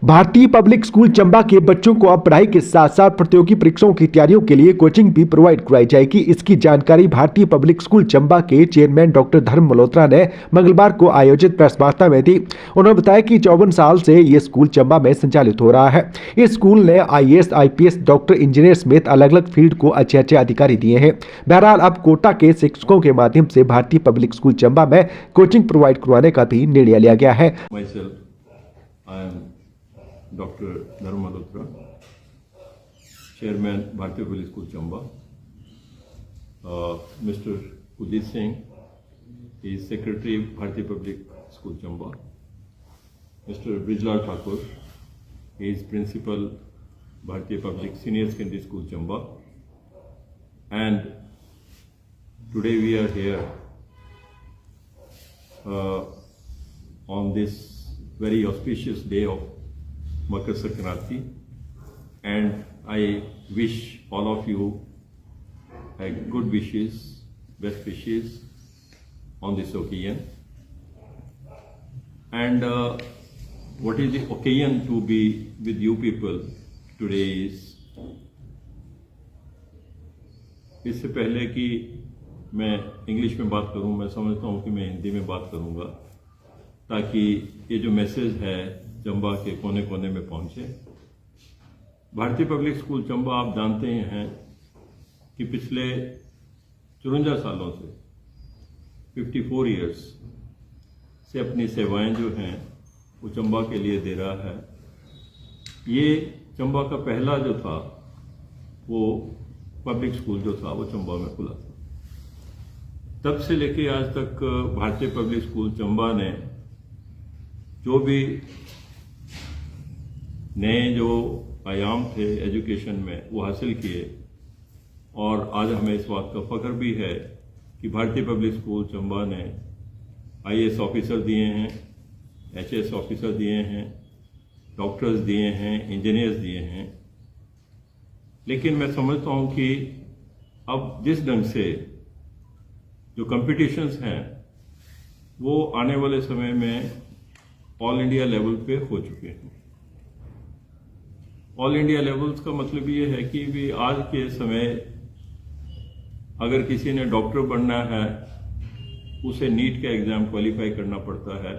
भारतीय public school Chamba के बच्चों को अब पढ़ाई के साथ साथ प्रतियोगी परीक्षाओं की तैयारियों के लिए कोचिंग भी प्रोवाइड कराई जाएगी। इसकी जानकारी भारतीय पब्लिक स्कूल चंबा के चेयरमैन डॉक्टर धर्म मल्होत्रा ने मंगलवार को आयोजित प्रेस वार्ता में दी। उन्होंने बताया कि 54 साल से ये स्कूल चंबा में संचालित हो रहा है। इस स्कूल ने IAS, IPS, डॉक्टर, इंजीनियर समेत अलग अलग फील्ड को अच्छे अधिकारी दिए हैं। बहरहाल अब कोटा के शिक्षकों के माध्यम से भारतीय पब्लिक स्कूल चंबा में कोचिंग प्रोवाइड करवाने का भी निर्णय लिया गया है। Dr. Dharma Malhotra, Chairman, Bharatiya Public School Chamba. Mr. Udit Singh is Secretary, Bharatiya Public School Chamba. Mr. Brijlal Thakur is Principal, Bharatiya Public Senior Secondary School Chamba. And today we are here on this very auspicious day of Makar Sankranti, and I wish all of you good wishes, best wishes on this occasion. And what is the occasion to be with you people today is, इससे पहले कि मैं English में बात करूं, मैं समझता हूं कि मैं हिंदी में बात करूंगा ताकि ये जो मैसेज है चंबा के कोने कोने में पहुंचे। भारतीय पब्लिक स्कूल चंबा, आप जानते हैं कि पिछले 54 सालों से 54 इयर्स से अपनी सेवाएं जो हैं वो चंबा के लिए दे रहा है। ये चंबा का पहला जो था वो पब्लिक स्कूल जो था वो चंबा में खुला था। तब से लेके आज तक भारतीय पब्लिक स्कूल चंबा ने जो भी नए जो आयाम थे एजुकेशन में वो हासिल किए, और आज हमें इस बात का फख्र भी है कि भारतीय पब्लिक स्कूल चंबा ने IAS ऑफिसर दिए हैं, HS ऑफिसर दिए हैं, डॉक्टर्स दिए हैं, इंजीनियर्स दिए हैं। लेकिन मैं समझता हूं कि अब जिस ढंग से जो कंपटीशंस हैं वो आने वाले समय में ऑल इंडिया लेवल पे हो चुके हैं। ऑल इंडिया लेवल्स का मतलब ये है कि भी आज के समय अगर किसी ने डॉक्टर बनना है उसे नीट का एग्जाम क्वालिफाई करना पड़ता है,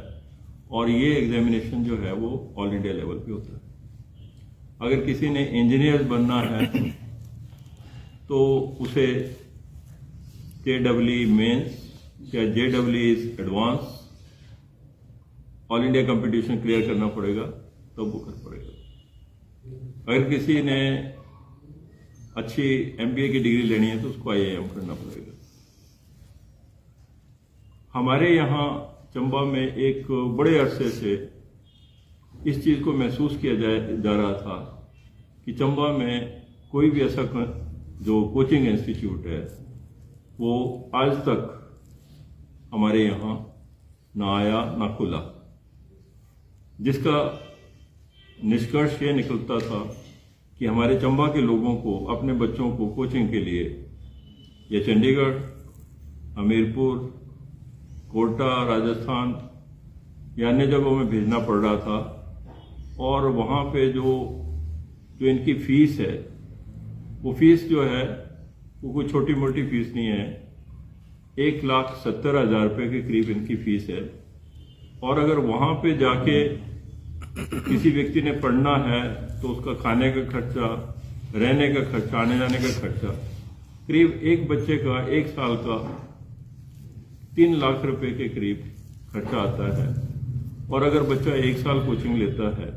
और ये एग्जामिनेशन जो है वो ऑल इंडिया लेवल पे होता है। अगर किसी ने इंजीनियर बनना है तो उसे JEE मेंस या JEE advance all India competition clear करना पड़ेगा तो वो कर पड़ेगा। अगर किसी ने अच्छी MBA की डिग्री लेनी है तो उसको IIM करना पड़ेगा। हमारे यहाँ चंबा में एक बड़े अरसे से इस चीज को महसूस किया जा रहा था कि चंबा में कोई भी ऐसा जो कोचिंग इंस्टीट्यूट है वो आज तक हमारे यहाँ ना आया ना खुला, जिसका निष्कर्ष ये निकलता था कि हमारे चंबा के लोगों को अपने बच्चों को कोचिंग के लिए या चंडीगढ़, हमीरपुर, कोटा, राजस्थान या अन्य जगहों में भेजना पड़ रहा था। और वहाँ पे जो इनकी फीस है वो फीस जो है वो कोई छोटी मोटी फीस नहीं है। 1,70,000 रुपये के करीब इनकी फीस है। और अगर वहाँ पे जाके किसी व्यक्ति ने पढ़ना है तो उसका खाने का खर्चा, रहने का खर्चा, आने जाने का खर्चा करीब एक बच्चे का 1 साल का 3 लाख रुपए के करीब खर्चा आता है। और अगर बच्चा 1 साल कोचिंग लेता है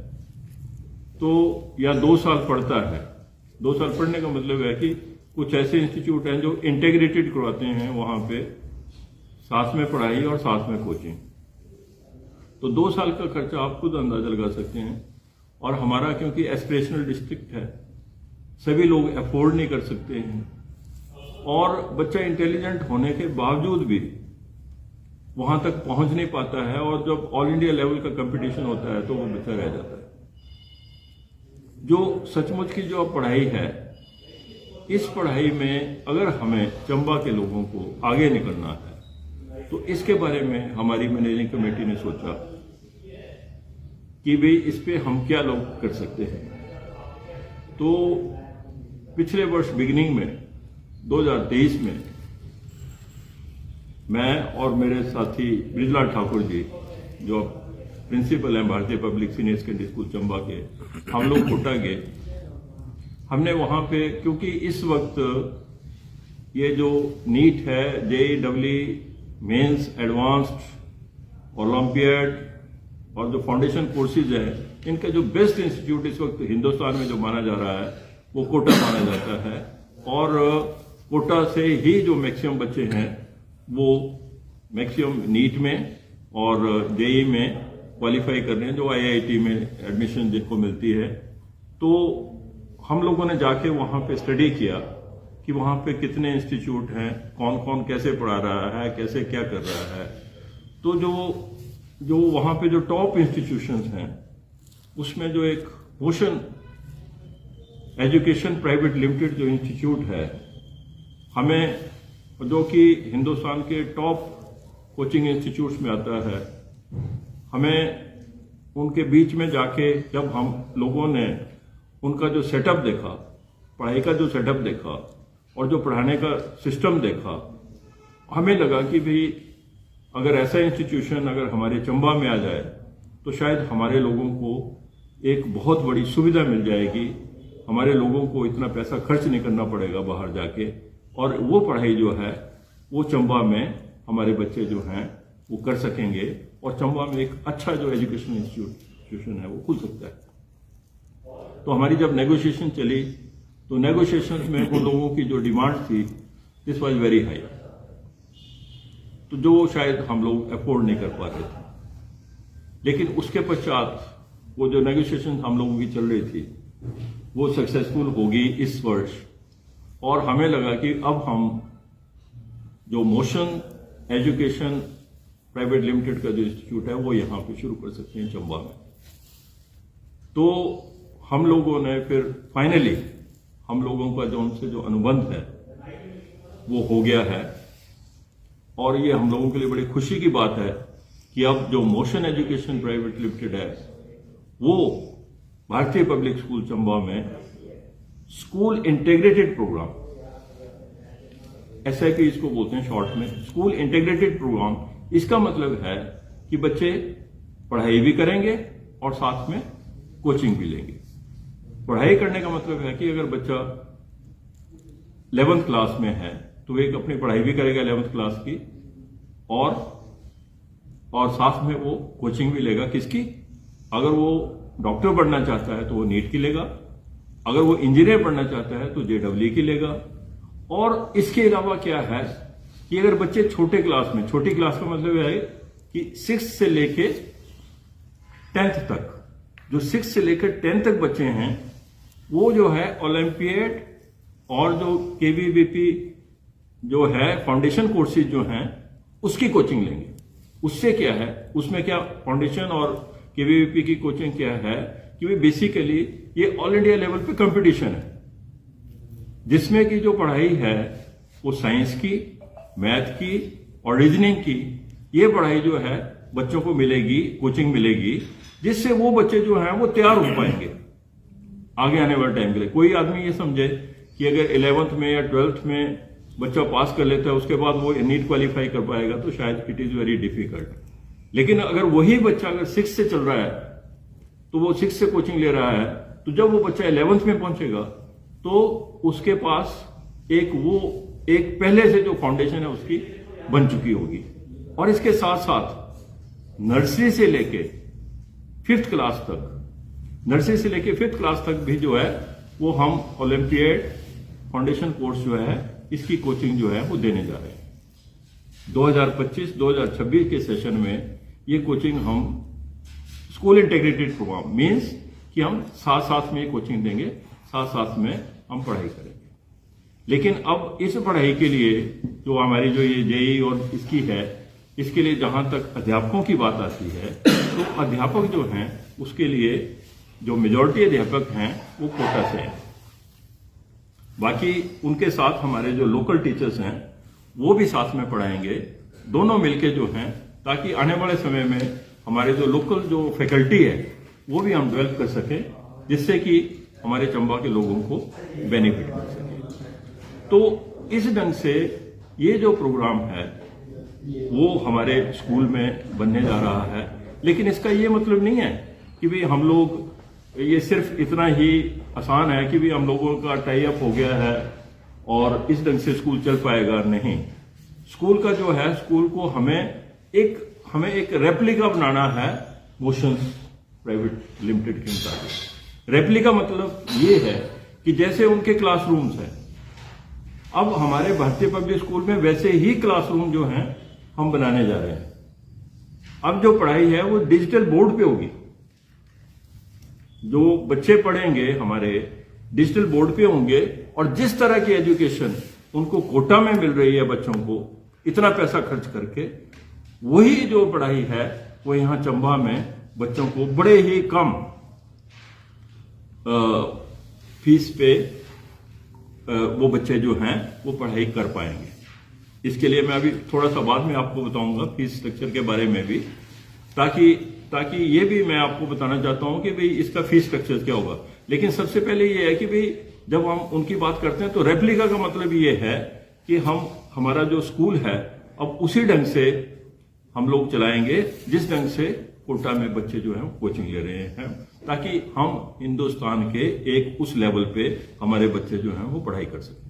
तो या 2 साल पढ़ता है, 2 साल पढ़ने का मतलब है कि कुछ ऐसे इंस्टीट्यूट हैं जो इंटीग्रेटेड करवाते हैं वहां पे साथ में पढ़ाई और साथ में कोचिंग, तो 2 साल का खर्चा आप खुद अंदाजा लगा सकते हैं। और हमारा क्योंकि एस्पिरेशनल डिस्ट्रिक्ट है, सभी लोग अफोर्ड नहीं कर सकते हैं, और बच्चा इंटेलिजेंट होने के बावजूद भी वहां तक पहुंच नहीं पाता है, और जब ऑल इंडिया लेवल का कंपटीशन होता है तो वो बच्चा रह जाता है। जो सचमुच की जो पढ़ाई है, इस पढ़ाई में अगर हमें चंबा के लोगों को आगे निकलना है तो इसके बारे में हमारी मैनेजिंग कमेटी ने सोचा कि भाई इस पे हम क्या लोग कर सकते हैं। तो पिछले वर्ष बिगिनिंग में 2023 में मैं और मेरे साथी बृजलाल ठाकुर जी, जो प्रिंसिपल हैं भारतीय public senior secondary school Chamba के, हम लोग कोटा गए। हमने वहां पे, क्योंकि इस वक्त ये जो नीट है, JEE मेंस, एडवांस्ड, ओलंपियाड और जो फाउंडेशन कोर्सेज है, इनका जो बेस्ट इंस्टीट्यूट इस वक्त हिंदुस्तान में जो माना जा रहा है वो कोटा माना जाता है। और कोटा से ही जो मैक्सिमम बच्चे हैं वो मैक्सिमम नीट में और JEE में क्वालिफाई कर रहे हैं, जो IIT में एडमिशन जिनको मिलती है। तो हम लोगों ने जाके वहां पे स्टडी किया कि वहां पे कितने इंस्टीट्यूट हैं, कौन कौन कैसे पढ़ा रहा है, कैसे क्या कर रहा है। तो जो वहां पे जो टॉप इंस्टीट्यूशंस हैं उसमें जो एक मोशन एजुकेशन प्राइवेट लिमिटेड जो इंस्टीट्यूट है, हमें जो कि हिंदुस्तान के टॉप कोचिंग इंस्टीट्यूट्स में आता है, हमें उनके बीच में जाके जब हम लोगों ने उनका जो सेटअप देखा, पढ़ाई का जो सेटअप देखा और जो पढ़ाने का सिस्टम देखा, हमें लगा कि भाई अगर ऐसा इंस्टीट्यूशन अगर हमारे चंबा में आ जाए तो शायद हमारे लोगों को एक बहुत बड़ी सुविधा मिल जाएगी। हमारे लोगों को इतना पैसा खर्च नहीं करना पड़ेगा बाहर जाके, और वो पढ़ाई जो है वो चंबा में हमारे बच्चे जो हैं वो कर सकेंगे, और चंबा में एक अच्छा जो एजुकेशन इंस्टीट्यूशन है वो खुल सकता है। तो हमारी जब नेगोशिएशन चली तो नेगोशिएशन में उन लोगों की जो डिमांड थी, दिस वाज वेरी हाई, तो जो शायद हम लोग अफोर्ड नहीं कर पा रहे थे। लेकिन उसके पश्चात वो जो नेगोशिएशन हम लोगों की चल रही थी वो सक्सेसफुल होगी इस वर्ष, और हमें लगा कि अब हम जो मोशन एजुकेशन प्राइवेट लिमिटेड का जो इंस्टीट्यूट है वो यहां पे शुरू कर सकते हैं चंबा में। तो हम लोगों ने फिर फाइनली हम लोगों का जो उनसे जो अनुबंध है वो हो गया है, और ये हम लोगों के लिए बड़ी खुशी की बात है कि अब जो मोशन एजुकेशन प्राइवेट लिमिटेड है वो भारतीय पब्लिक स्कूल चंबा में स्कूल इंटीग्रेटेड प्रोग्राम, SIP इसको बोलते हैं शॉर्ट में, स्कूल इंटीग्रेटेड प्रोग्राम। इसका मतलब है कि बच्चे पढ़ाई भी करेंगे और साथ में कोचिंग भी लेंगे। पढ़ाई करने का मतलब है कि अगर बच्चा 11th क्लास में है तो एक अपनी पढ़ाई भी करेगा 11th क्लास की, और साथ में वो कोचिंग भी लेगा। किसकी? अगर वो डॉक्टर बनना चाहता है तो वो नीट की लेगा, अगर वो इंजीनियर बनना चाहता है तो JEE की लेगा। और इसके अलावा क्या है कि अगर बच्चे छोटे क्लास में, छोटी क्लास का मतलब है कि 6 से लेके 10th तक, जो 6 से लेकर 10 तक बच्चे हैं वो जो है ओलंपियाड और जो KVBP जो है फाउंडेशन कोर्सेज जो हैं उसकी कोचिंग लेंगे। उससे क्या है, उसमें क्या फाउंडेशन और KVBP की कोचिंग क्या है कि वे बेसिकली ये ऑल इंडिया लेवल पे कंपटीशन है, जिसमें की जो पढ़ाई है वो साइंस की, मैथ की और रीजनिंग की, ये पढ़ाई जो है बच्चों को मिलेगी, कोचिंग मिलेगी, जिससे वो बच्चे जो हैं वो तैयार हो पाएंगे आगे आने वाले टाइम के लिए। कोई आदमी ये समझे कि अगर 11th में या 12th में बच्चा पास कर लेता है उसके बाद वो नीट क्वालिफाई कर पाएगा, तो शायद इट इज वेरी डिफिकल्ट। लेकिन अगर वही बच्चा अगर 6 से चल रहा है तो वो 6 से कोचिंग ले रहा है, तो जब वो बच्चा 11th में पहुंचेगा तो उसके पास एक पहले से जो फाउंडेशन है उसकी बन चुकी होगी। और इसके साथ साथ नर्सरी से लेके 5th क्लास तक, नर्सरी से लेके 5th क्लास तक भी जो है वो हम ओलंपियाड फाउंडेशन कोर्स जो है इसकी कोचिंग जो है वो देने जा रहे हैं। 2025-2026 के सेशन में ये कोचिंग हम स्कूल इंटीग्रेटेड प्रोग्राम मीन्स कि हम साथ साथ में कोचिंग देंगे, साथ साथ में हम पढ़ाई करेंगे। लेकिन अब इस पढ़ाई के लिए जो हमारी जो ये JEE और इसकी है, इसके लिए जहां तक अध्यापकों की बात आती है तो अध्यापक जो हैं उसके लिए जो मेजॉरिटी अध्यापक हैं वो कोटा से हैं। बाकी उनके साथ हमारे जो लोकल टीचर्स हैं वो भी साथ में पढ़ाएंगे, दोनों मिलके जो हैं, ताकि आने वाले समय में हमारे जो लोकल जो फैकल्टी है वो भी हम डेवलप कर सकें, जिससे कि हमारे चंबा के लोगों को बेनिफिट मिल सके। तो इस ढंग से ये जो प्रोग्राम है वो हमारे स्कूल में बनने जा रहा है। लेकिन इसका ये मतलब नहीं है कि भाई हम लोग ये सिर्फ इतना ही आसान है कि भाई हम लोगों का टाई अप हो गया है और इस ढंग से स्कूल चल पाएगा। नहीं, स्कूल का जो है, स्कूल को हमें एक रेप्लिका बनाना है मोशंस प्राइवेट लिमिटेड के मुताबिक। रेप्लिका मतलब ये है कि जैसे उनके क्लासरूम्स हैं, अब हमारे भारतीय पब्लिक स्कूल में वैसे ही क्लासरूम जो हैं हम बनाने जा रहे हैं। अब जो पढ़ाई है वो डिजिटल बोर्ड पे होगी। जो बच्चे पढ़ेंगे हमारे डिजिटल बोर्ड पे होंगे, और जिस तरह की एजुकेशन उनको कोटा में मिल रही है बच्चों को इतना पैसा खर्च करके, वही जो पढ़ाई है वो यहां चंबा में बच्चों को बड़े ही कम फीस पे वो बच्चे जो हैं वो पढ़ाई कर पाएंगे। इसके लिए मैं अभी थोड़ा सा बाद में आपको बताऊंगा फीस स्ट्रक्चर के बारे में भी, ताकि ये भी मैं आपको बताना चाहता हूं कि भाई इसका फीस स्ट्रक्चर क्या होगा। लेकिन सबसे पहले ये है कि भाई जब हम उनकी बात करते हैं तो रेप्लिका का मतलब ये है कि हमारा जो स्कूल है अब उसी ढंग से हम लोग चलाएंगे जिस ढंग से कोटा में बच्चे जो हैं कोचिंग ले रहे हैं, ताकि हम हिंदुस्तान के एक उस लेवल पे हमारे बच्चे जो हैं वो पढ़ाई कर सकें।